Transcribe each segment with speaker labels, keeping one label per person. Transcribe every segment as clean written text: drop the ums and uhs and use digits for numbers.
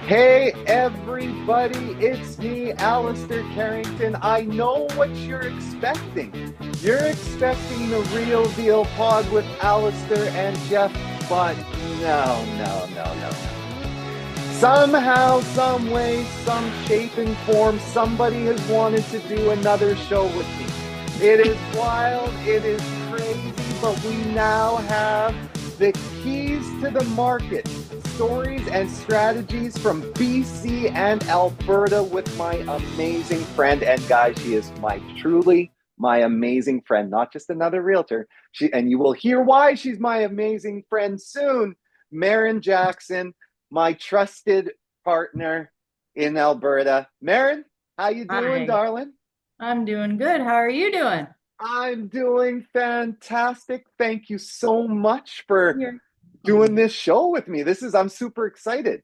Speaker 1: Hey everybody, it's me, Allister Carrington. I know what you're expecting. You're expecting the real deal pod with Allister and Jeff, but no. Somehow, some way, some shape and form, somebody has wanted to do another show with me. It is wild, it is crazy, but we now have the keys to the market. Stories and strategies from BC and Alberta with my amazing friend. And guys, she is my amazing friend, not just another realtor. And you will hear why she's my amazing friend soon. Maren Jackson, my trusted partner in Alberta. Maren, how you doing,
Speaker 2: Hi,
Speaker 1: darling?
Speaker 2: I'm doing good. How are you doing?
Speaker 1: I'm doing fantastic. Thank you so much for
Speaker 2: Here.
Speaker 1: doing this show with me. I'm super excited.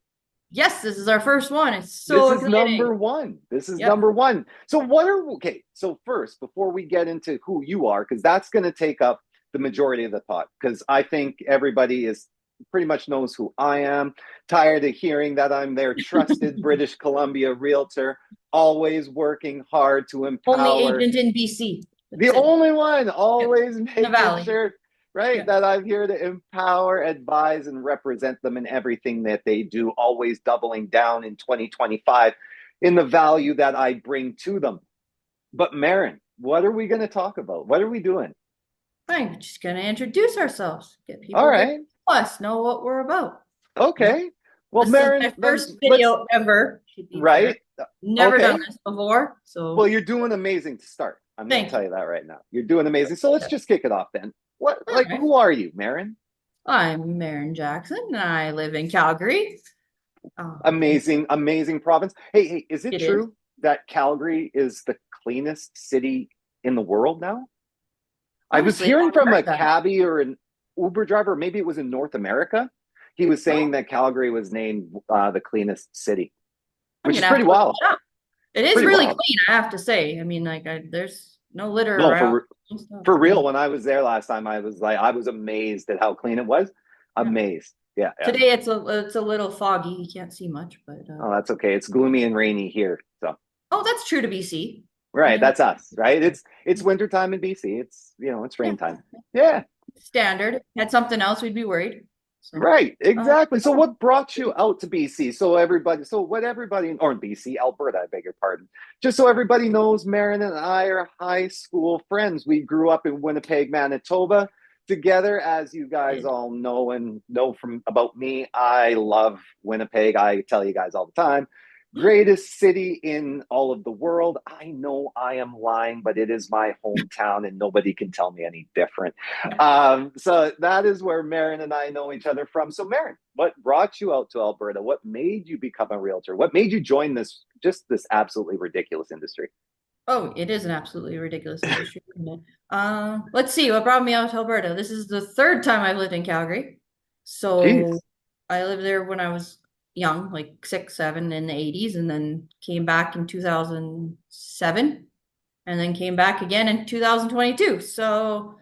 Speaker 2: Yes, this is our first one. It's
Speaker 1: This
Speaker 2: so
Speaker 1: is number
Speaker 2: exciting.
Speaker 1: one. This is
Speaker 2: Yep.
Speaker 1: number one. Okay. So first, before we get into who you are, because that's going to take up the majority of the thought, because I think everybody is pretty much knows who I am. Tired of hearing that I'm their trusted British Columbia realtor, always working hard to
Speaker 2: Only
Speaker 1: empower
Speaker 2: agent in BC.
Speaker 1: the
Speaker 2: That's it.
Speaker 1: only one,
Speaker 2: Yep.
Speaker 1: always
Speaker 2: In the
Speaker 1: making
Speaker 2: valley.
Speaker 1: sure, right,
Speaker 2: Yep.
Speaker 1: that I'm here to empower, advise, and represent them in everything that they do, always doubling down in 2025 in the value that I bring to them. But Maren, what are we going to talk about? What are we doing?
Speaker 2: I'm just gonna introduce ourselves. Get
Speaker 1: All
Speaker 2: people to
Speaker 1: right.
Speaker 2: know us, know what we're about. Yep.
Speaker 1: Okay. Well,
Speaker 2: This is
Speaker 1: Maren,
Speaker 2: my first
Speaker 1: let's,
Speaker 2: video ever, to be fair.
Speaker 1: right.
Speaker 2: Never done
Speaker 1: Okay.
Speaker 2: this before,
Speaker 1: Well,
Speaker 2: so
Speaker 1: you're doing amazing to start. I'm going to
Speaker 2: thank
Speaker 1: tell
Speaker 2: you.
Speaker 1: you that right now. You're doing amazing. So let's
Speaker 2: Yep.
Speaker 1: just kick it off then.
Speaker 2: All right.
Speaker 1: Who are you, Maren?
Speaker 2: I'm Maren Jackson, and I live in Calgary. Um,
Speaker 1: Amazing province. Hey, is it
Speaker 2: it is.
Speaker 1: true that Calgary is the cleanest city in the world now? I was
Speaker 2: Honestly, I
Speaker 1: hearing
Speaker 2: haven't
Speaker 1: from a
Speaker 2: heard that.
Speaker 1: cabbie or an Uber driver, maybe it was in North America. He was saying
Speaker 2: Oh,
Speaker 1: that Calgary was named the cleanest city,
Speaker 2: I'm
Speaker 1: which is
Speaker 2: gonna have
Speaker 1: pretty
Speaker 2: to look
Speaker 1: wild.
Speaker 2: that up. It is
Speaker 1: Pretty
Speaker 2: really
Speaker 1: wild.
Speaker 2: clean, I have to say. I mean, there's no litter
Speaker 1: No,
Speaker 2: around and stuff.
Speaker 1: for
Speaker 2: Yeah,
Speaker 1: real. When I was there last time, I was amazed at how clean it was.
Speaker 2: yeah.
Speaker 1: Amazed. Yeah.
Speaker 2: Today it's a little foggy. You can't see much, but
Speaker 1: Oh, that's okay. It's gloomy and rainy here, so.
Speaker 2: oh, that's true to BC.
Speaker 1: Right,
Speaker 2: Yeah,
Speaker 1: that's us, right? It's wintertime in BC. It's
Speaker 2: yeah.
Speaker 1: rain time. Yeah,
Speaker 2: Standard. Had something else, we'd be worried. So,
Speaker 1: right, exactly. So
Speaker 2: yeah.
Speaker 1: what brought you out to BC? So what everybody, or in BC, Alberta, I beg your pardon. Just so everybody knows, Maren and I are high school friends. We grew up in Winnipeg, Manitoba together. As you guys
Speaker 2: Did.
Speaker 1: all know and know from about me, I love Winnipeg. I tell you guys all the time. Greatest city in all of the world. I know I am lying, but it is my hometown and nobody can tell me any different. So that is where Maren and I know each other from. So, Maren, what brought you out to Alberta? What made you become a realtor? What made you join this absolutely ridiculous industry?
Speaker 2: Oh, it is an absolutely ridiculous industry, isn't it? Let's see what brought me out to Alberta. This is the third time I've lived in Calgary. So
Speaker 1: Jeez.
Speaker 2: I lived there when I was young, like six, seven in the 80s, and then came back in 2007, and then came back again in 2022. So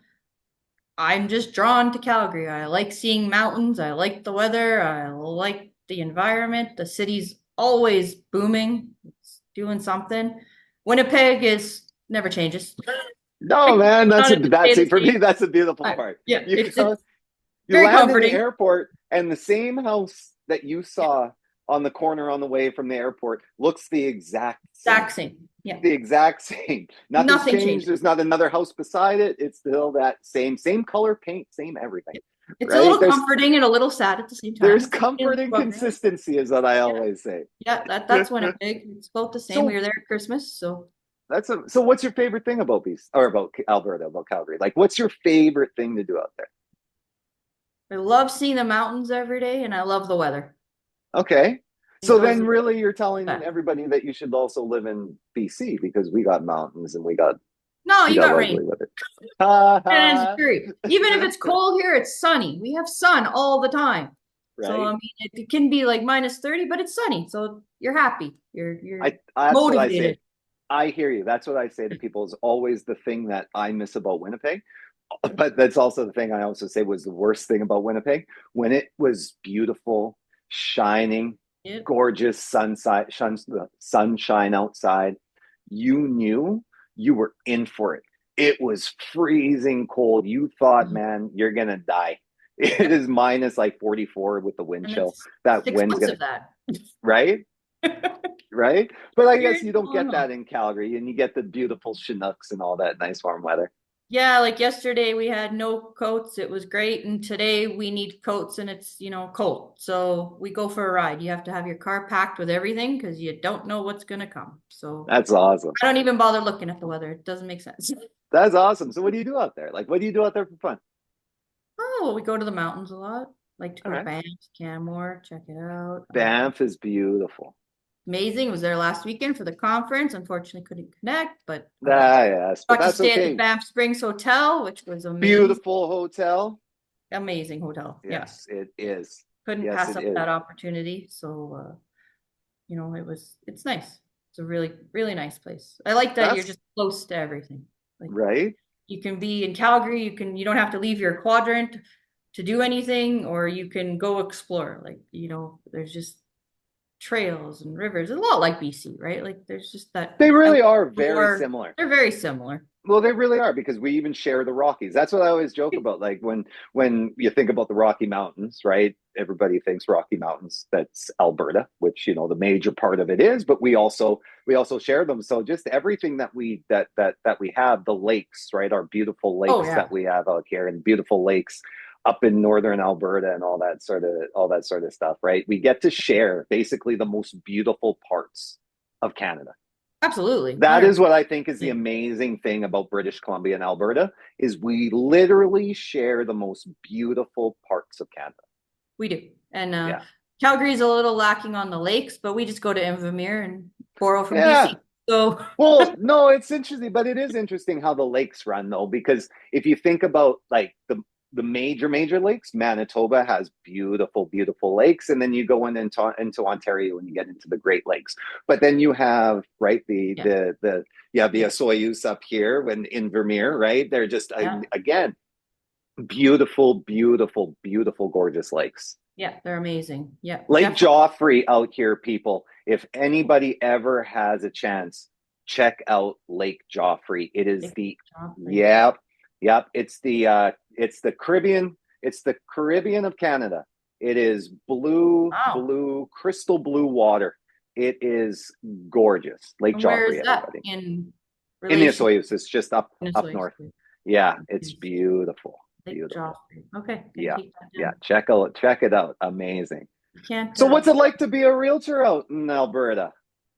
Speaker 2: I'm just drawn to Calgary. I like seeing mountains. I like the weather. I like the environment. The city's always booming. It's doing something. Winnipeg is never changes.
Speaker 1: No,
Speaker 2: It's
Speaker 1: man,
Speaker 2: stay
Speaker 1: that's
Speaker 2: the
Speaker 1: it for me.
Speaker 2: same.
Speaker 1: That's the beautiful part.
Speaker 2: Yeah,
Speaker 1: You go,
Speaker 2: it's
Speaker 1: you
Speaker 2: very
Speaker 1: land in the
Speaker 2: comforting.
Speaker 1: airport, and the same house that you saw on the corner on the way from the airport looks the exact same.
Speaker 2: Exact same. Yeah.
Speaker 1: The exact same. Nothing's
Speaker 2: Nothing
Speaker 1: changed.
Speaker 2: changes.
Speaker 1: There's not another house beside it. It's still that same color paint, same everything.
Speaker 2: It's a
Speaker 1: Right?
Speaker 2: little comforting and a little sad at the same
Speaker 1: There's
Speaker 2: time.
Speaker 1: comfort and
Speaker 2: But
Speaker 1: consistency, is what I
Speaker 2: yeah,
Speaker 1: always say.
Speaker 2: yeah, that's Winnipeg. It's both the same. We
Speaker 1: So
Speaker 2: were there at Christmas, so
Speaker 1: so what's your favorite thing about BC or about Alberta, about Calgary? Like what's your favorite thing to do out there?
Speaker 2: I love seeing the mountains every day, and I love the weather.
Speaker 1: Okay.
Speaker 2: I think
Speaker 1: So
Speaker 2: those
Speaker 1: then
Speaker 2: are the
Speaker 1: really you're telling
Speaker 2: best.
Speaker 1: everybody that you should also live in BC because we got mountains and
Speaker 2: No,
Speaker 1: we
Speaker 2: you
Speaker 1: got
Speaker 2: got rain.
Speaker 1: lovely weather. Ha
Speaker 2: And it's
Speaker 1: ha.
Speaker 2: great. Even if it's cold here, it's sunny. We have sun all the time. So I
Speaker 1: Right?
Speaker 2: mean, it can be like minus 30, but it's sunny. So you're happy. You're
Speaker 1: I that's what I say.
Speaker 2: motivated.
Speaker 1: I hear you. That's what I say to people is always the thing that I miss about Winnipeg. But that's also the thing I also say was the worst thing about Winnipeg when it was beautiful, shining,
Speaker 2: Yep.
Speaker 1: gorgeous sunshine outside, you knew you were in for it. It was freezing cold. You thought,
Speaker 2: Mhm.
Speaker 1: man, you're gonna die. It
Speaker 2: Yep.
Speaker 1: is minus like 44 with the wind
Speaker 2: And
Speaker 1: chill.
Speaker 2: it's
Speaker 1: That
Speaker 2: six
Speaker 1: wind's
Speaker 2: months
Speaker 1: gonna,
Speaker 2: of that.
Speaker 1: right? Right? But I
Speaker 2: You're
Speaker 1: guess you don't
Speaker 2: on
Speaker 1: get
Speaker 2: off.
Speaker 1: that in Calgary, and you get the beautiful Chinooks and all that nice warm weather.
Speaker 2: Yeah, like yesterday we had no coats. It was great. And today we need coats and it's, cold. So we go for a ride. You have to have your car packed with everything because you don't know what's going to come. So
Speaker 1: That's awesome.
Speaker 2: I don't even bother looking at the weather. It doesn't make sense.
Speaker 1: That's awesome. So what do you do out there? Like, what do you do out there for fun?
Speaker 2: Oh, we go to the mountains a lot. Like to
Speaker 1: All
Speaker 2: go to
Speaker 1: right.
Speaker 2: Banff, Canmore, check it out.
Speaker 1: Banff is beautiful.
Speaker 2: Amazing. Was there last weekend for the conference. Unfortunately, couldn't connect, but
Speaker 1: Ah, yes, but
Speaker 2: got to
Speaker 1: that's
Speaker 2: stay at the
Speaker 1: okay.
Speaker 2: Banff Springs Hotel, which was amazing.
Speaker 1: Beautiful hotel.
Speaker 2: Amazing hotel. Yeah.
Speaker 1: Yes, it is.
Speaker 2: Couldn't
Speaker 1: Yes,
Speaker 2: pass
Speaker 1: it
Speaker 2: up
Speaker 1: is.
Speaker 2: that opportunity. So, it's nice. It's a really, really nice place. I like that you're
Speaker 1: That's
Speaker 2: just close to everything. Like
Speaker 1: right.
Speaker 2: you can be in Calgary, you don't have to leave your quadrant to do anything, or you can go explore. Like, there's just trails and rivers. It's a lot like BC, right? Like there's just that
Speaker 1: They really are very
Speaker 2: outdoor,
Speaker 1: similar.
Speaker 2: they're very similar.
Speaker 1: Well, they really are because we even share the Rockies. That's what I always joke about. Like when you think about the Rocky Mountains, right? Everybody thinks Rocky Mountains, that's Alberta, which the major part of it is, but we also share them. So just everything that we have, the lakes, right? Our beautiful
Speaker 2: Oh
Speaker 1: lakes
Speaker 2: yeah.
Speaker 1: that we have out here and beautiful lakes up in northern Alberta and all that sort of stuff, right? We get to share basically the most beautiful parts of Canada.
Speaker 2: Absolutely.
Speaker 1: That is
Speaker 2: 100%.
Speaker 1: what I think is the amazing thing about British Columbia and Alberta is we literally share the most beautiful parts of Canada.
Speaker 2: We do. And
Speaker 1: Yeah.
Speaker 2: Calgary is a little lacking on the lakes, but we just go to Invermere and borrow from
Speaker 1: Yeah.
Speaker 2: BC. So
Speaker 1: Well, no, it's interesting, but it is interesting how the lakes run though, because if you think about like the major lakes, Manitoba has beautiful, beautiful lakes, and then you go into Ontario and you get into the Great Lakes. But then you have right
Speaker 2: yeah,
Speaker 1: the you have the Osoyoos up here when in Vermeer, right? They're just
Speaker 2: yeah,
Speaker 1: again beautiful, beautiful, beautiful, gorgeous lakes.
Speaker 2: yeah, they're amazing. Yeah,
Speaker 1: Lake
Speaker 2: definitely.
Speaker 1: Joffrey out here, people. If anybody ever has a chance, check out Lake Joffrey. It is
Speaker 2: Big
Speaker 1: the
Speaker 2: Joffrey.
Speaker 1: yep, yep. It's the Caribbean. It's the Caribbean of Canada. It is blue,
Speaker 2: Wow.
Speaker 1: blue, crystal blue water. It is gorgeous. Lake
Speaker 2: And where
Speaker 1: Joffrey,
Speaker 2: is that
Speaker 1: everybody.
Speaker 2: in
Speaker 1: In the
Speaker 2: relation
Speaker 1: Osoyoos, it's just up
Speaker 2: to
Speaker 1: north. Yeah, it's
Speaker 2: Lake
Speaker 1: beautiful, beautiful.
Speaker 2: Joffrey? Okay, gonna
Speaker 1: Yeah,
Speaker 2: keep that
Speaker 1: yeah.
Speaker 2: down.
Speaker 1: Check it out. Amazing.
Speaker 2: You can't.
Speaker 1: So what's it like to be a realtor out in Alberta?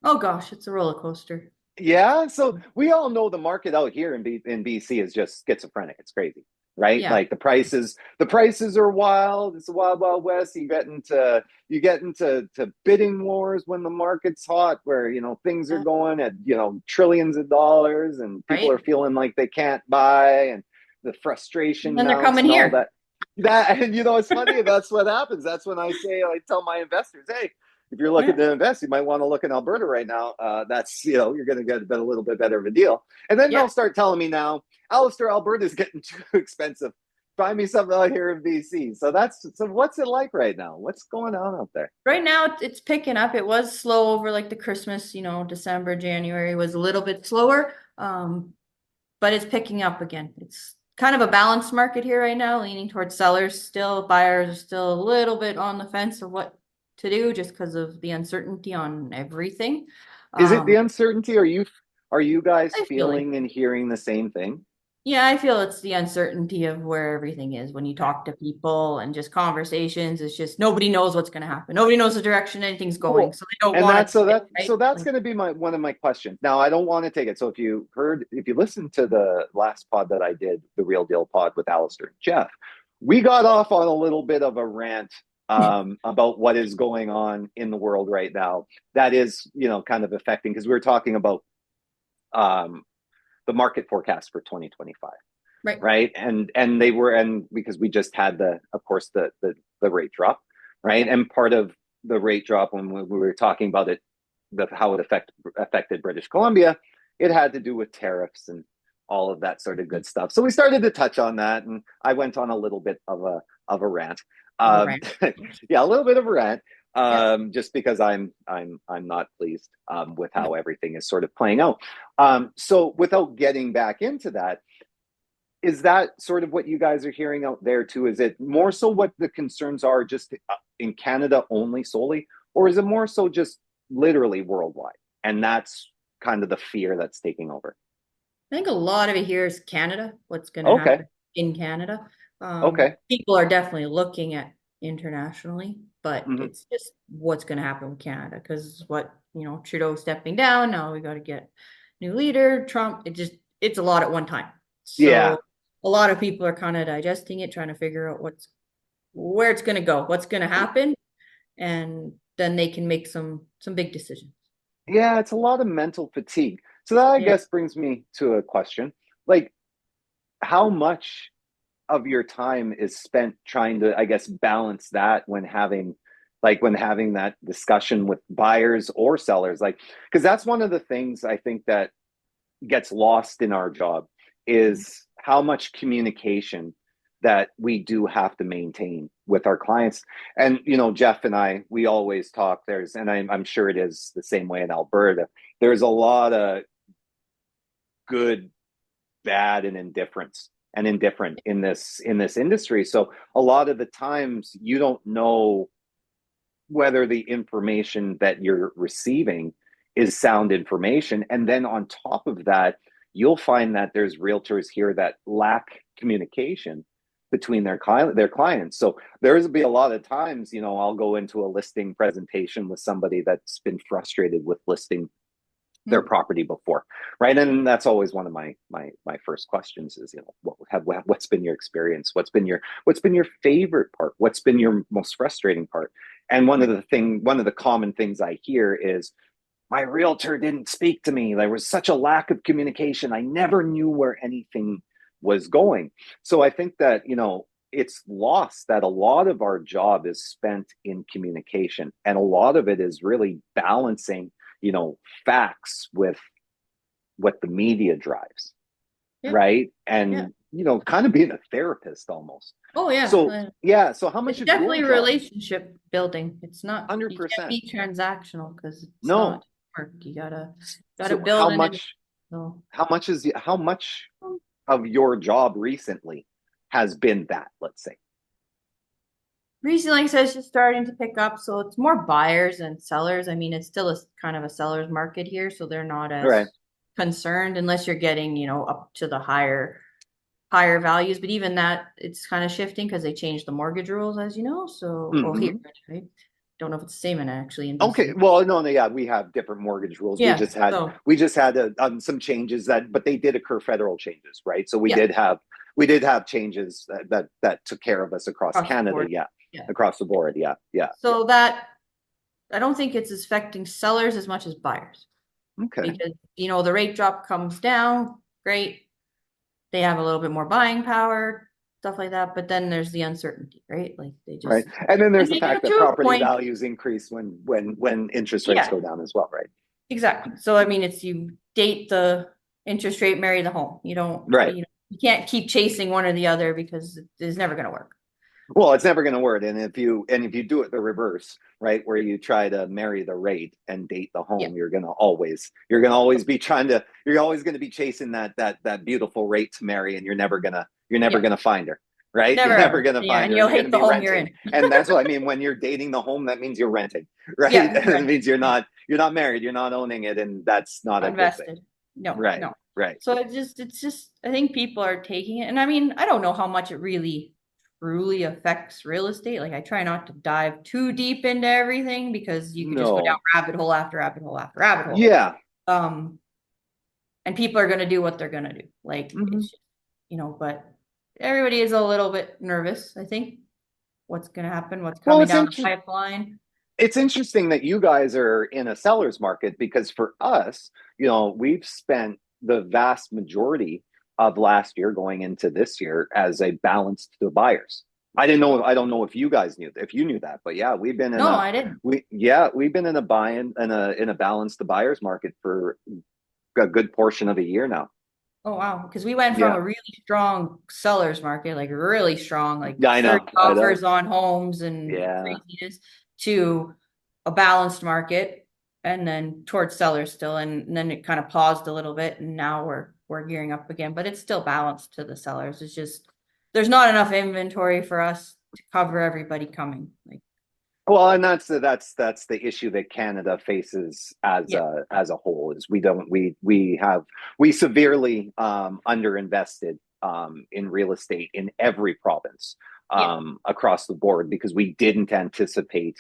Speaker 2: Oh gosh, it's a roller coaster.
Speaker 1: Yeah, so we all know the market out here in BC is just schizophrenic. It's crazy, right?
Speaker 2: Yeah,
Speaker 1: Like the prices are wild. It's a wild, wild west. You get into to bidding wars when the market's hot, where things are
Speaker 2: yeah,
Speaker 1: going at trillions of dollars, and people are
Speaker 2: right.
Speaker 1: feeling like they can't buy, and the
Speaker 2: And
Speaker 1: frustration
Speaker 2: then they're
Speaker 1: mounts
Speaker 2: coming
Speaker 1: and all
Speaker 2: here,
Speaker 1: that. And it's funny. That's what happens. That's when I tell my investors, hey, if you're looking
Speaker 2: yeah,
Speaker 1: to invest, you might want to look in Alberta right now. That's you're going to get a little bit better of a deal. And then
Speaker 2: yeah.
Speaker 1: they'll start telling me now, Allister, Alberta is getting too expensive. Find me something out here in BC. So what's it like right now? What's going on out there?
Speaker 2: Right now it's picking up. It was slow over like the Christmas, December, January was a little bit slower. But it's picking up again. It's kind of a balanced market here right now, leaning towards sellers still. Buyers are still a little bit on the fence of what to do just because of the uncertainty on everything.
Speaker 1: Is it the
Speaker 2: Um,
Speaker 1: uncertainty? Are you guys
Speaker 2: I feel like
Speaker 1: feeling and hearing the same thing?
Speaker 2: Yeah, I feel it's the uncertainty of where everything is when you talk to people and just conversations. It's just nobody knows what's going to happen. Nobody knows the direction anything's going,
Speaker 1: Cool.
Speaker 2: so they don't
Speaker 1: And
Speaker 2: want to
Speaker 1: that's so
Speaker 2: take it,
Speaker 1: that
Speaker 2: right?
Speaker 1: so that's
Speaker 2: Like,
Speaker 1: going to be one of my questions. Now, I don't want to take it. So if you listened to the last pod that I did, the Real Deal pod with Allister and Jeff, we got off on a little bit of a rant about what is going on in the world right now. That is, kind of affecting because we were talking about um, the market forecast for 2025,
Speaker 2: right.
Speaker 1: right? And because we just had of course, the rate drop, right?
Speaker 2: Yeah.
Speaker 1: And part of the rate drop when we were talking about it, how it affected British Columbia, it had to do with tariffs and all of that sort of good stuff. So we started to touch on that, and I went on a little bit of a rant.
Speaker 2: Of a
Speaker 1: Um,
Speaker 2: rant.
Speaker 1: yeah, a little bit of a rant.
Speaker 2: Yeah.
Speaker 1: just because I'm not pleased with how everything is sort of playing out. So without getting back into that, is that sort of what you guys are hearing out there too? Is it more so what the concerns are just in Canada only solely, or is it more so just literally worldwide? And that's kind of the fear that's taking over.
Speaker 2: I think a lot of it here is Canada, what's going to
Speaker 1: Okay.
Speaker 2: happen in Canada.
Speaker 1: Okay.
Speaker 2: People are definitely looking at internationally, but
Speaker 1: Hmm.
Speaker 2: it's just what's going to happen with Canada because what, Trudeau stepping down, now we got to get new leader, Trump, it's a lot at one time.
Speaker 1: Yeah.
Speaker 2: So a lot of people are kind of digesting it, trying to figure out where it's going to go, what's going to happen, and then they can make some big decisions.
Speaker 1: Yeah, it's a lot of mental fatigue. So that I
Speaker 2: Yeah.
Speaker 1: guess brings me to a question. Like, how much of your time is spent trying to, I guess, balance that when having that discussion with buyers or sellers? Like, because that's one of the things I think that gets lost in our job is how much communication that we do have to maintain with our clients. And Jeff and I, we always talk. And I'm sure it is the same way in Alberta. There's a lot of good, bad, and indifferent in this industry. So a lot of the times you don't know whether the information that you're receiving is sound information. And then on top of that, you'll find that there's realtors here that lack communication between their clients. So there's be a lot of times, I'll go into a listing presentation with somebody that's been frustrated with listing their property before, right? And that's always one of my first questions is, what's been your experience? What's been your favorite part? What's been your most frustrating part? And one of the common things I hear is, my realtor didn't speak to me. There was such a lack of communication. I never knew where anything was going. So I think that, it's lost that a lot of our job is spent in communication. And a lot of it is really balancing, facts with what the media drives,
Speaker 2: Yeah.
Speaker 1: right?
Speaker 2: Yeah.
Speaker 1: And, kind of being a therapist almost.
Speaker 2: Oh yeah.
Speaker 1: So, yeah. So how much
Speaker 2: It's
Speaker 1: of your
Speaker 2: definitely a
Speaker 1: job?
Speaker 2: relationship building. It's not, you can't
Speaker 1: 100%.
Speaker 2: be transactional because it's
Speaker 1: No.
Speaker 2: not work. You gotta
Speaker 1: So
Speaker 2: build an individual. So
Speaker 1: how much of your job recently has been that, let's say?
Speaker 2: recently, like I said, it's just starting to pick up. So it's more buyers than sellers. I mean, it's still a kind of a seller's market here, so they're not
Speaker 1: Right.
Speaker 2: as concerned unless you're getting, up to the higher values. But even that, it's kind of shifting because they changed the mortgage rules, as you know. So, well, here,
Speaker 1: Hmm.
Speaker 2: right? Don't know if it's the same in actually in
Speaker 1: Okay.
Speaker 2: BC.
Speaker 1: Well, no, yeah, we have different mortgage rules. We
Speaker 2: Yeah.
Speaker 1: just had
Speaker 2: So
Speaker 1: some changes but they did occur federal changes, right? So
Speaker 2: yeah,
Speaker 1: we did have changes that took care of us across
Speaker 2: across the
Speaker 1: Canada.
Speaker 2: board.
Speaker 1: Yeah,
Speaker 2: Yeah.
Speaker 1: across the board. Yeah, yeah, yeah.
Speaker 2: So that I don't think it's affecting sellers as much as buyers
Speaker 1: Okay.
Speaker 2: because the rate drop comes down, great. They have a little bit more buying power, stuff like that. But then there's the uncertainty, right? Like
Speaker 1: Right. And then there's
Speaker 2: and
Speaker 1: the
Speaker 2: they do
Speaker 1: fact that
Speaker 2: to a
Speaker 1: property
Speaker 2: point.
Speaker 1: values increase when interest rates
Speaker 2: Yeah,
Speaker 1: go down as well, right?
Speaker 2: exactly. So I mean, it's you date the interest rate, marry the home. You don't,
Speaker 1: Right.
Speaker 2: you can't keep chasing one or the other because it's never going to work.
Speaker 1: Well, it's never going to work. And if you do it the reverse, right, where you try to marry the rate and date the
Speaker 2: Yeah.
Speaker 1: home, you're going to always be chasing that beautiful rate to marry, and you're never
Speaker 2: Yeah.
Speaker 1: going to find her, right? You're
Speaker 2: Never
Speaker 1: never
Speaker 2: ever.
Speaker 1: going to
Speaker 2: Yeah.
Speaker 1: find
Speaker 2: And
Speaker 1: her.
Speaker 2: you'll
Speaker 1: You're going to
Speaker 2: hate the
Speaker 1: be
Speaker 2: home you're
Speaker 1: renting.
Speaker 2: in.
Speaker 1: And that's what I mean. When you're dating the home, that means you're renting, right?
Speaker 2: Yeah.
Speaker 1: And it
Speaker 2: Right.
Speaker 1: means you're not married, you're not owning it, and that's not a good thing.
Speaker 2: Invested. No,
Speaker 1: Right.
Speaker 2: no.
Speaker 1: Right.
Speaker 2: So it's just, I think people are taking it. And I mean, I don't know how much it really truly affects real estate. Like I try not to dive too deep into everything because you could just go down
Speaker 1: No.
Speaker 2: rabbit hole after rabbit hole after rabbit hole.
Speaker 1: Yeah.
Speaker 2: Um, and people are going to do what they're going to do. Like
Speaker 1: Hmm.
Speaker 2: it's, but everybody is a little bit nervous, I think, what's going to happen, what's
Speaker 1: Well,
Speaker 2: coming
Speaker 1: it's
Speaker 2: down the
Speaker 1: interesting.
Speaker 2: pipeline.
Speaker 1: It's interesting that you guys are in a seller's market because for us, we've spent the vast majority of last year going into this year as a balance to the buyers. I don't know if you guys if you knew that, but yeah,
Speaker 2: No, I didn't.
Speaker 1: we've been in a buy in a balance to buyers market for a good portion of a year now.
Speaker 2: Oh wow, because we went from
Speaker 1: Yeah.
Speaker 2: a really strong seller's market, like really strong, like
Speaker 1: Yeah, I
Speaker 2: 30
Speaker 1: know. I know.
Speaker 2: offers on homes and
Speaker 1: Yeah.
Speaker 2: craziness, to a balanced market, and then towards sellers still, and then it kind of paused a little bit, and now we're gearing up again, but it's still balanced to the sellers. It's just there's not enough inventory for us to cover everybody coming. Like,
Speaker 1: Well, and that's the issue that Canada faces
Speaker 2: yeah,
Speaker 1: as a whole is we severely underinvested in real estate in every province
Speaker 2: yeah,
Speaker 1: across the board because we didn't anticipate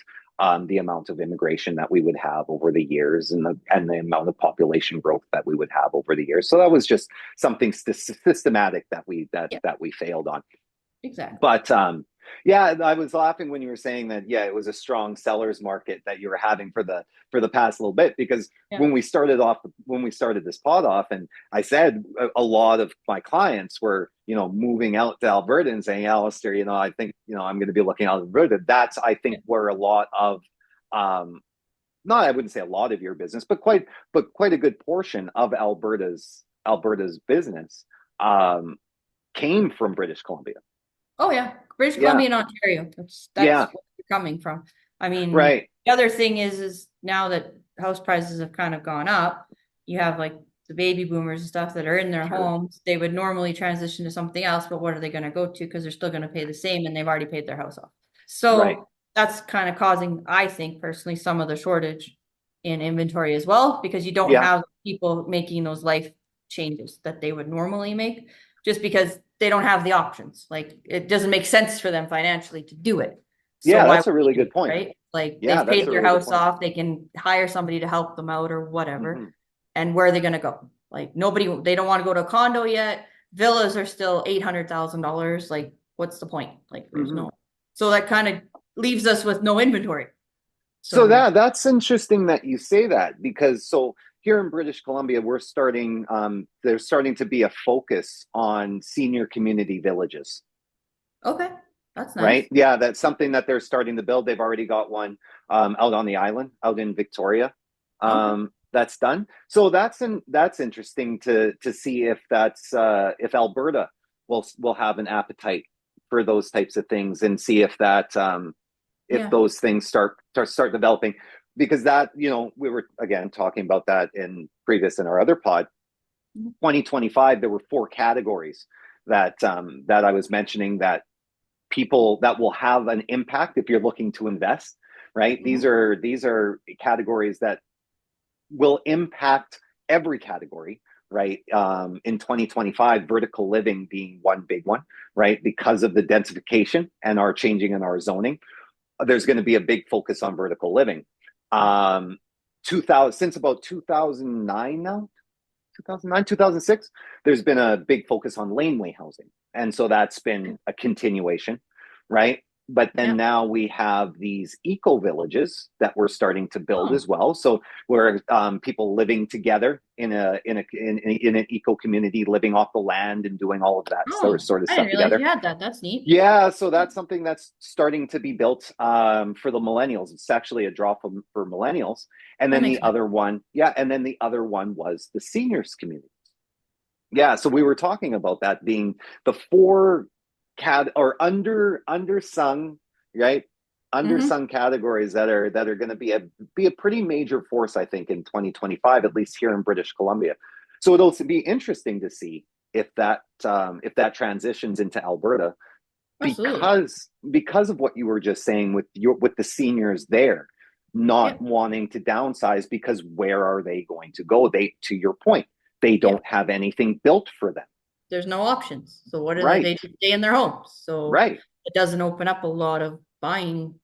Speaker 1: the amount of immigration that we would have over the years and the amount of population growth that we would have over the years. So that was just something systematic that
Speaker 2: yeah,
Speaker 1: we failed on.
Speaker 2: exactly.
Speaker 1: But yeah, I was laughing when you were saying that. Yeah, it was a strong sellers market that you were having for the past little bit because
Speaker 2: Yeah,
Speaker 1: when we started this pod off, and I said a lot of my clients were moving out to Alberta and saying, Allister, I think I'm going to be looking out of Alberta. That's I
Speaker 2: yeah.
Speaker 1: think where a lot of not I wouldn't say a lot of your business, but quite a good portion of Alberta's business came from British Columbia.
Speaker 2: Oh yeah, British
Speaker 1: Yeah,
Speaker 2: Columbia and Ontario. That's
Speaker 1: yeah,
Speaker 2: where you're coming from. I mean,
Speaker 1: right.
Speaker 2: the other thing is now that house prices have kind of gone up, you have like the baby boomers and stuff that are in their
Speaker 1: Sure.
Speaker 2: homes. They would normally transition to something else, but what are they going to go to? Because they're still going to pay the same and they've already paid their house off.
Speaker 1: Right.
Speaker 2: So that's kind of causing, I think personally, some of the shortage in inventory as well, because you don't
Speaker 1: Yeah.
Speaker 2: have people making those life changes that they would normally make just because they don't have the options. Like it doesn't make sense for them financially to do it. So
Speaker 1: Yeah,
Speaker 2: why
Speaker 1: that's
Speaker 2: would
Speaker 1: a really
Speaker 2: they do
Speaker 1: good
Speaker 2: it,
Speaker 1: point.
Speaker 2: right? Like
Speaker 1: Yeah,
Speaker 2: they've
Speaker 1: that's
Speaker 2: paid
Speaker 1: a
Speaker 2: their
Speaker 1: really good
Speaker 2: house
Speaker 1: point.
Speaker 2: off, they can hire somebody to help them out or whatever.
Speaker 1: Hmm.
Speaker 2: And where are they going to go? Like they don't want to go to a condo yet. Villas are still $800,000. Like what's the point? Like there's
Speaker 1: Hmm.
Speaker 2: no, so that kind of leaves us with no inventory.
Speaker 1: So
Speaker 2: So
Speaker 1: that's interesting that you say that because so here in British Columbia, there's starting to be a focus on senior community villages,
Speaker 2: okay, that's
Speaker 1: right?
Speaker 2: nice.
Speaker 1: Yeah, that's something that they're starting to build. They've already got one out on the island, out in Victoria.
Speaker 2: Okay.
Speaker 1: That's done. So that's interesting to see if Alberta will have an appetite for those types of things and see if
Speaker 2: Yeah.
Speaker 1: those things start developing because that we were again talking about that in our other pod.
Speaker 2: Mhm.
Speaker 1: 2025 there were four categories that I was mentioning that people that will have an impact if you're looking to invest, right? these
Speaker 2: Mhm.
Speaker 1: are these are categories that will impact every category, right? In 2025, vertical living being one big one, right? Because of the densification and our changing in our zoning, there's going to be a big focus on vertical living.
Speaker 2: Yeah.
Speaker 1: 2000 since about 2009 now, 2009, 2006, there's been a big focus on laneway housing. And so that's been a continuation, right? But then
Speaker 2: Yeah.
Speaker 1: now we have these eco villages that we're starting to build
Speaker 2: Oh,
Speaker 1: as well. So where people living together in an eco community, living off the land and doing all of that
Speaker 2: oh,
Speaker 1: sort of
Speaker 2: I didn't
Speaker 1: stuff
Speaker 2: realize you
Speaker 1: together.
Speaker 2: had that. That's neat.
Speaker 1: Yeah, so that's something that's starting to be built for the millennials. It's actually a draw for millennials. And
Speaker 2: That
Speaker 1: then
Speaker 2: makes
Speaker 1: the
Speaker 2: sense.
Speaker 1: other one, yeah, and then the other one was the seniors community. Yeah, so we were talking about that being the four or undersung, right?
Speaker 2: Hmm.
Speaker 1: Undersung categories that are going to be a pretty major force, I think, in 2025, at least here in British Columbia. So it'll be interesting to see if that transitions into Alberta
Speaker 2: Absolutely.
Speaker 1: because of what you were just saying with the seniors there
Speaker 2: Yeah.
Speaker 1: not wanting to downsize because where are they going to go? They, to your point, they
Speaker 2: Yeah.
Speaker 1: don't have anything built for them.
Speaker 2: There's no options. So what do they? They
Speaker 1: Right.
Speaker 2: just stay in their homes. So
Speaker 1: Right.
Speaker 2: it doesn't open up a lot of buying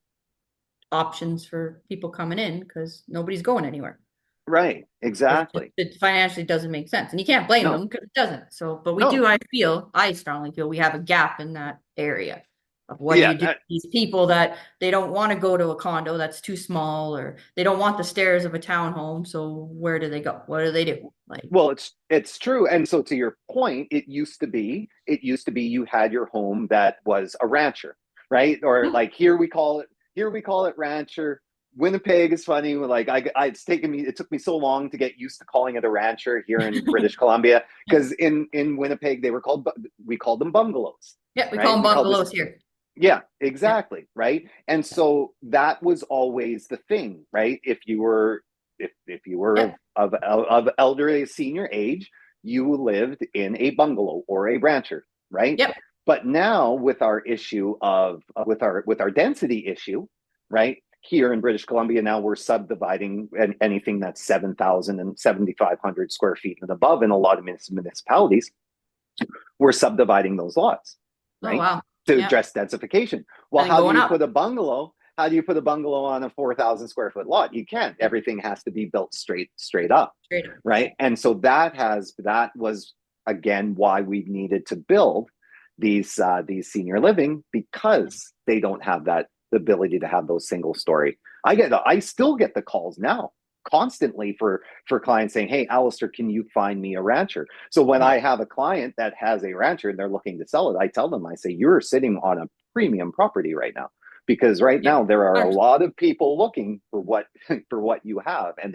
Speaker 2: options for people coming in because nobody's going anywhere.
Speaker 1: Right. Exactly.
Speaker 2: It financially doesn't make sense. And you can't blame
Speaker 1: No.
Speaker 2: them because it doesn't. So, but we do,
Speaker 1: No.
Speaker 2: I strongly feel we have a gap in that area of what do
Speaker 1: Yeah.
Speaker 2: you do with these people that they don't want to go to a condo that's too small or they don't want the stairs of a townhome. So where do they go? What do they do? Like,
Speaker 1: Well, it's true. And so to your point, it used to be you had your home that was a rancher, right? Or like here we call it rancher. Winnipeg is funny. Like it took me so long to get used to calling it a rancher here in British Columbia because in Winnipeg we called them bungalows,
Speaker 2: yeah, we call
Speaker 1: right?
Speaker 2: them
Speaker 1: We called this
Speaker 2: bungalows here.
Speaker 1: Yeah,
Speaker 2: Yeah.
Speaker 1: exactly. Right. And so that was always the thing, right? If you were
Speaker 2: Yep.
Speaker 1: of elderly senior age, you lived in a bungalow or a rancher, right?
Speaker 2: Yep.
Speaker 1: But now with our issue of with our density issue, right? Here in British Columbia, now we're subdividing anything that's 7,000 and 7,500 square feet and above in a lot of municipalities. We're subdividing those lots,
Speaker 2: Oh,
Speaker 1: right?
Speaker 2: wow.
Speaker 1: To
Speaker 2: Yeah.
Speaker 1: address densification. Well,
Speaker 2: And then
Speaker 1: how do
Speaker 2: going
Speaker 1: you
Speaker 2: up.
Speaker 1: put a bungalow? How do you put a bungalow on a 4,000 square foot lot? You can't.
Speaker 2: Yeah.
Speaker 1: Everything has to be built straight up,
Speaker 2: Straight up.
Speaker 1: right? And so that was again why we needed to build these senior living, because they don't have that ability to have those single story. I still get the calls now constantly for clients saying, "Hey, Allister, can you find me a rancher?" So when
Speaker 2: Yeah.
Speaker 1: I have a client that has a rancher and they're looking to sell it, I tell them, I say, "You're sitting on a premium property right now, because right
Speaker 2: Yeah.
Speaker 1: now there are a
Speaker 2: 100%.
Speaker 1: lot of people looking for what for what you have, and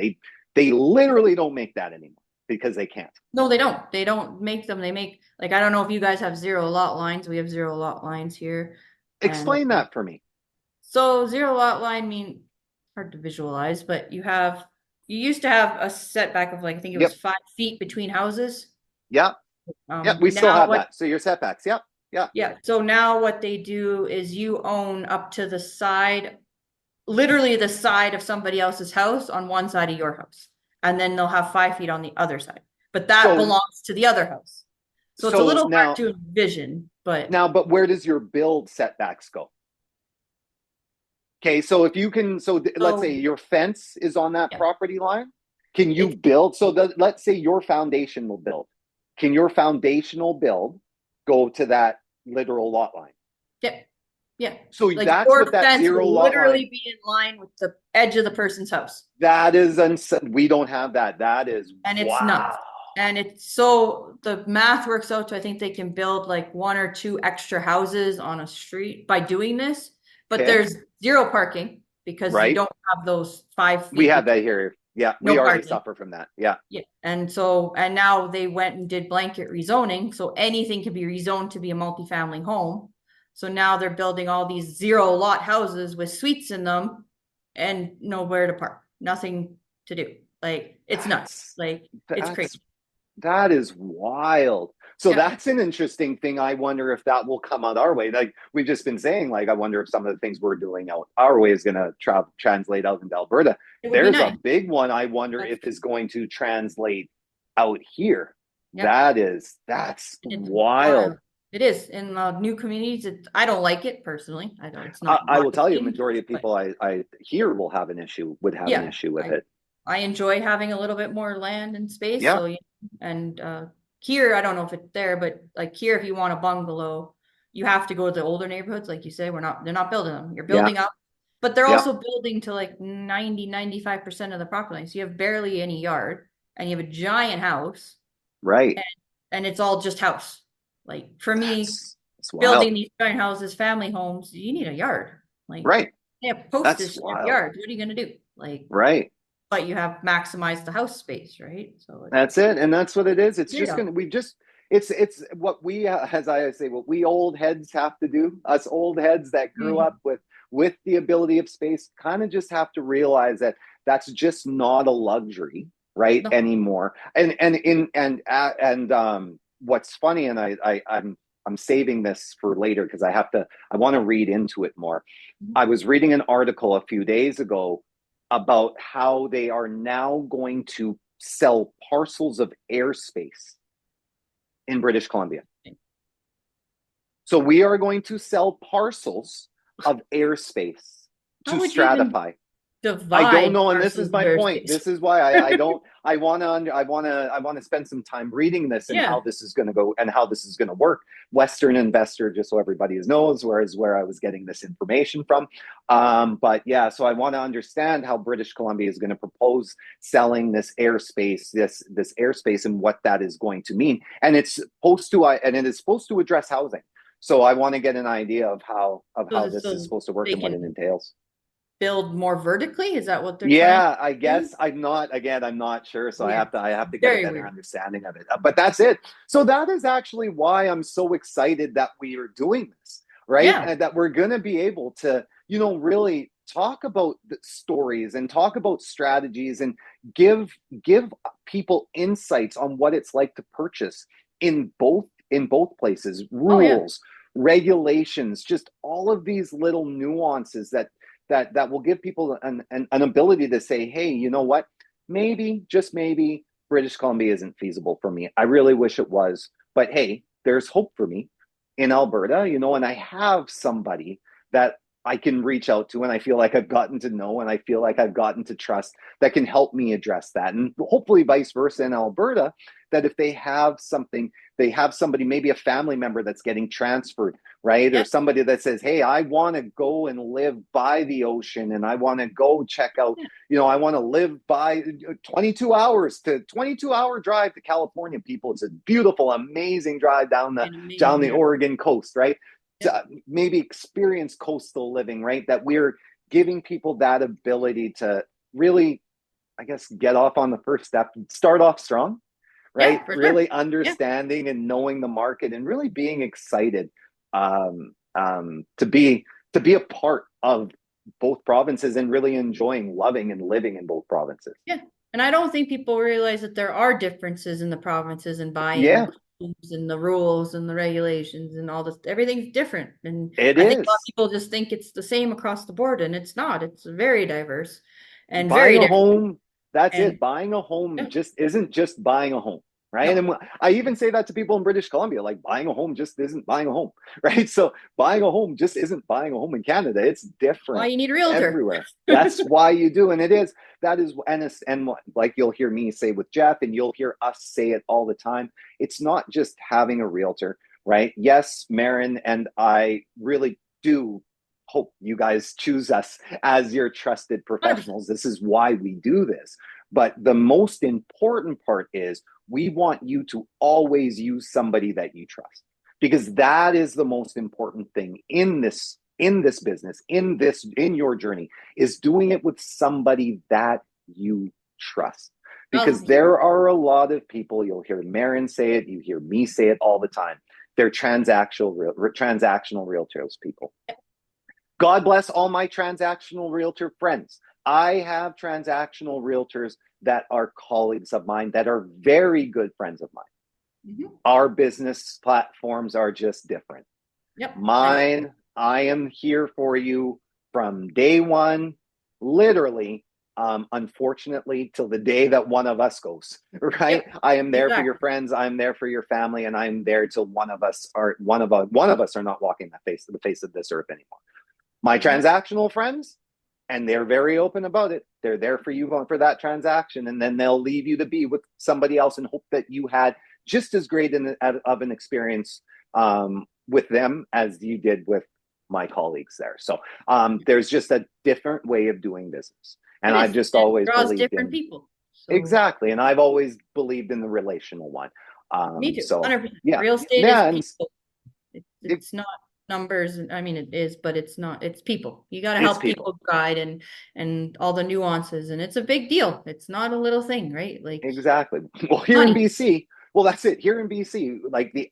Speaker 1: they literally don't make that anymore because they can't."
Speaker 2: No, they don't. They don't make them. They make, like, I don't know if you guys have zero lot lines. We have zero lot lines here. And
Speaker 1: Explain that for me.
Speaker 2: so zero lot line mean hard to visualize, but you used to have a setback of, like, I think it was
Speaker 1: Yep.
Speaker 2: 5 feet between houses.
Speaker 1: Yeah. Yeah. We still
Speaker 2: Now
Speaker 1: have
Speaker 2: what,
Speaker 1: that. So your setbacks. Yep. Yeah.
Speaker 2: yeah, so now what they do is you own up to the side, literally the side of somebody else's house on one side of your house. And then they'll have 5 feet on the other side. But that
Speaker 1: So
Speaker 2: belongs to the other house. So it's a
Speaker 1: so
Speaker 2: little hard
Speaker 1: now
Speaker 2: to envision, but
Speaker 1: but where does your build setbacks go? Okay, so if you can, let's say
Speaker 2: so
Speaker 1: your fence is on that
Speaker 2: yeah.
Speaker 1: property line. Can you
Speaker 2: It's
Speaker 1: build? Let's say your foundational build. Can your foundational build go to that literal lot line?
Speaker 2: yeah, yeah.
Speaker 1: So
Speaker 2: Like
Speaker 1: that's
Speaker 2: your
Speaker 1: what that
Speaker 2: fence
Speaker 1: zero
Speaker 2: will
Speaker 1: lot line.
Speaker 2: literally be in line with the edge of the person's house.
Speaker 1: That is we don't have that. That is
Speaker 2: And it's nuts.
Speaker 1: wow.
Speaker 2: And it's so the math works out to, I think they can build like one or two extra houses on a street by doing this, but
Speaker 1: Okay,
Speaker 2: there's zero parking because you
Speaker 1: right.
Speaker 2: don't have those 5 feet
Speaker 1: We have
Speaker 2: between,
Speaker 1: that here. Yeah, we
Speaker 2: no
Speaker 1: already
Speaker 2: parking.
Speaker 1: suffer from that. Yeah.
Speaker 2: Yeah. And now they went and did blanket rezoning. So anything can be rezoned to be a multifamily home. So now they're building all these zero lot houses with suites in them and nowhere to park, nothing to do. Like, it's nuts.
Speaker 1: That's
Speaker 2: Like, it's
Speaker 1: that's
Speaker 2: crazy.
Speaker 1: That is wild. So
Speaker 2: Yeah.
Speaker 1: that's an interesting thing. I wonder if that will come out our way. Like we've just been saying, like I wonder if some of the things we're doing out our way is going to translate out into Alberta.
Speaker 2: It would be
Speaker 1: There's a
Speaker 2: nice.
Speaker 1: big one. I wonder if is going to translate out here.
Speaker 2: Yeah.
Speaker 1: That's
Speaker 2: It's
Speaker 1: wild.
Speaker 2: wild. It is in new communities. I don't like it personally. I don't. It's not
Speaker 1: I
Speaker 2: my
Speaker 1: will tell you,
Speaker 2: thing,
Speaker 1: majority of
Speaker 2: but
Speaker 1: people I hear would have an
Speaker 2: yeah,
Speaker 1: issue with
Speaker 2: I
Speaker 1: it.
Speaker 2: I enjoy having a little bit more land and space.
Speaker 1: Yeah,
Speaker 2: So and here I don't know if it's there, but like here, if you want a bungalow, you have to go to the older neighborhoods, like you say. They're not building them. You're
Speaker 1: yeah,
Speaker 2: building up, but they're
Speaker 1: yeah.
Speaker 2: also building to like 95% of the property. So you have barely any yard, and you have a giant house,
Speaker 1: Right.
Speaker 2: and it's all just house. Like for me,
Speaker 1: That's wild.
Speaker 2: building these giant houses, family homes, you need a yard. Like,
Speaker 1: Right.
Speaker 2: they have
Speaker 1: That's
Speaker 2: postage in your
Speaker 1: wild.
Speaker 2: yard. What are you gonna do? Like,
Speaker 1: Right.
Speaker 2: but you have maximized the house space, right? So
Speaker 1: That's it, and that's what it is. It's
Speaker 2: trade
Speaker 1: just
Speaker 2: off.
Speaker 1: gonna. We just. It's what we, as I say, what we old heads have to do. Us old heads that grew
Speaker 2: Mm.
Speaker 1: up with the ability of space, kind of just have to realize that that's just not a luxury, right,
Speaker 2: No.
Speaker 1: anymore. And what's funny, and I'm saving this for later because I want to read into it more. I was reading an article a few days ago about how they are now going to sell parcels of airspace in British Columbia. So we are going to sell parcels of airspace to
Speaker 2: How would you even
Speaker 1: stratify. I don't
Speaker 2: divide
Speaker 1: know, and this is
Speaker 2: parcels of
Speaker 1: my point.
Speaker 2: airspace?
Speaker 1: This is why I don't. I want to spend some time reading this and how
Speaker 2: Yeah.
Speaker 1: this is going to go and how this is going to work. Western Investor, just so everybody knows, where I was getting this information from. But yeah, so I want to understand how British Columbia is going to propose selling this airspace, this airspace, and what that is going to mean. And it is supposed to address housing. So I want to get an idea of how this is
Speaker 2: So
Speaker 1: supposed to work
Speaker 2: they
Speaker 1: and what it
Speaker 2: can
Speaker 1: entails.
Speaker 2: build more vertically? Is that what they're trying to
Speaker 1: Yeah, I
Speaker 2: do?
Speaker 1: guess I'm not sure. So
Speaker 2: Weird.
Speaker 1: I have to get a
Speaker 2: Very
Speaker 1: better
Speaker 2: weird.
Speaker 1: understanding of it. But that's it. So that is actually why I'm so excited that we are doing this, right?
Speaker 2: Yeah.
Speaker 1: And that we're going to be able to, really talk about the stories and talk about strategies and give people insights on what it's like to purchase in both places,
Speaker 2: Oh yeah.
Speaker 1: rules, regulations, just all of these little nuances that will give people an ability to say, hey, you know what? Maybe, just maybe, British Columbia isn't feasible for me. I really wish it was. But hey, there's hope for me in Alberta, and I have somebody that I can reach out to, and I feel like I've gotten to know, and I feel like I've gotten to trust that can help me address that. And hopefully vice versa in Alberta, that if they have something, they have somebody, maybe a family member that's getting transferred, right?
Speaker 2: Yeah.
Speaker 1: Or somebody that says, hey, I want to go and live by the ocean, and I want to go check out, I want to live by 22-hour drive to California, people. It's a beautiful, amazing drive down the Oregon coast, right? To maybe experience coastal living, right? That we're giving people that ability to really, I guess, get off on the first step, start off strong, right?
Speaker 2: Yeah,
Speaker 1: really understanding and knowing the market, and really being excited to be a part of both provinces, and really enjoying loving and living in both provinces.
Speaker 2: Yeah. And I don't think people realize that there are differences in the provinces and buying and the rules and the regulations and all this. Everything's different. And I think a lot of people just think it's the same across the board, and it's not. It's very diverse and
Speaker 1: buying
Speaker 2: very
Speaker 1: a
Speaker 2: different.
Speaker 1: home, that's it. Buying a home just isn't just buying a home. Right. No. And I even say that to people in British Columbia, like buying a home just isn't buying a home. Right. So buying a home just isn't buying a home in Canada. It's different.
Speaker 2: Why you need a realtor
Speaker 1: everywhere. That's why you do. And and like you'll hear me say with Jeff, and you'll hear us say it all the time. It's not just having a realtor. Right. Yes, Maren and I really do hope you guys choose us as your trusted professionals. This is why we do this. But the most important part is we want you to always use somebody that you trust, because that is the most important thing in this business, in your journey, is doing it with somebody that you trust. Because there are a lot of people, you'll hear Maren say it, you hear me say it all the time. They're transactional realtors, people. God bless all my transactional realtor friends. I have transactional realtors that are colleagues of mine, that are very good friends of mine. Mm-hmm. Our business platforms are just different.
Speaker 2: Yep.
Speaker 1: Mine, I am here for you from day one, literally, unfortunately, till the day that one of us goes, right? Yep. I am there for your friends. I'm there for your family, and I'm there till one of us are not walking the face of this earth anymore. My transactional friends, and they're very open about it, they're there for you for that transaction, and then they'll leave you to be with somebody else and hope that you had just as great of an experience with them as you did with my colleagues there. So there's just a different way of doing business. And I've just always believed
Speaker 2: different people.
Speaker 1: So. Exactly. And I've always believed in the relational one.
Speaker 2: Me too.
Speaker 1: So
Speaker 2: 100%. Yeah. Real estate is people. It's not numbers. I mean, it is, but it's not. It's people. You got to help people guide and all the nuances. And it's a big deal. It's not a little thing, right? Like
Speaker 1: exactly. Well, here in BC, well, that's it. Here in BC, like we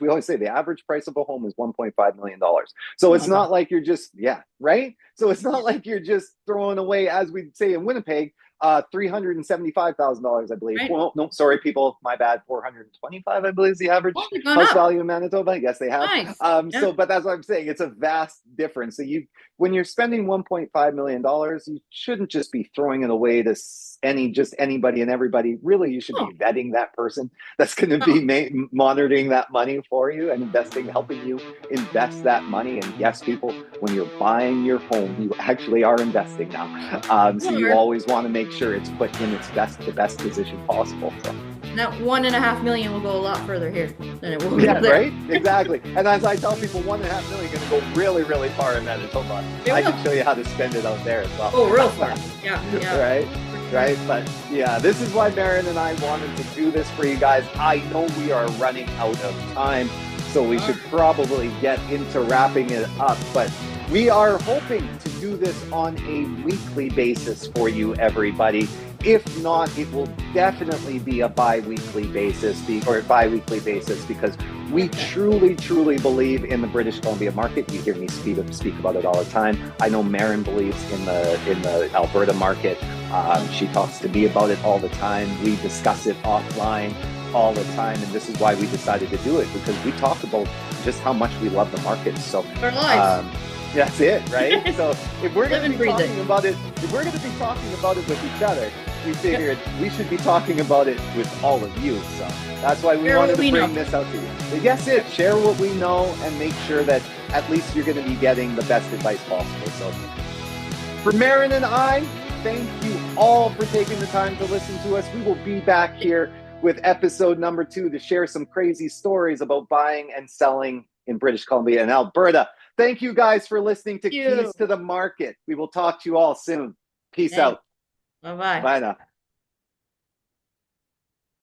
Speaker 1: always say the average price of a home is $1.5 million. So it's not like you're just, right? So it's not like you're just throwing away, as we'd say in Winnipeg, $375,000, I believe. Right. Well, no, sorry, people, my bad. $425,000, I believe, is the average house value in Manitoba. Yes, they have. Nice. So, but that's what I'm saying. It's a vast difference. So when you're spending $1.5 million, you shouldn't just be throwing it away to anybody and everybody. Really, you should be vetting that person that's going to be monitoring that money for you and helping you invest that money. And yes, people, when you're buying your home, you actually are investing now. So you always want to make sure it's put in the best position possible. So.
Speaker 2: That $1.5 million will go a lot further here than it will.
Speaker 1: Yeah, right? Exactly. And as I tell people, $1.5 million is going to go really, really far in Manitoba. I can show you how to spend it out there as well.
Speaker 2: Oh, real far. Yeah.
Speaker 1: Right. But yeah, this is why Maren and I wanted to do this for you guys. I know we are running out of time, so we should probably get into wrapping it up. But we are hoping to do this on a weekly basis for you, everybody. If not, it will definitely be a bi-weekly basis, because we truly, truly believe in the British Columbia market. You hear me speak about it all the time. I know Maren believes in the Alberta market. She talks to me about it all the time. We discuss it offline all the time, and this is why we decided to do it, because we talk about just how much we love the market. So
Speaker 2: Our lives.
Speaker 1: that's it, right? So if we're going to be talking
Speaker 2: it.
Speaker 1: about it, with each other, we figured we should be talking about it with all of you. So that's why we wanted to bring this out to you. But yes, share what we know and make sure that at least you're going to be getting the best advice possible. So for Maren and I, thank you all for taking the time to listen to us. We will be back here with episode number 2 to share some crazy stories about buying and selling in British Columbia and Alberta. Thank you guys for listening to Keys to the Market. We will talk to you all soon. Peace out.
Speaker 2: Bye-bye.
Speaker 1: Bye now.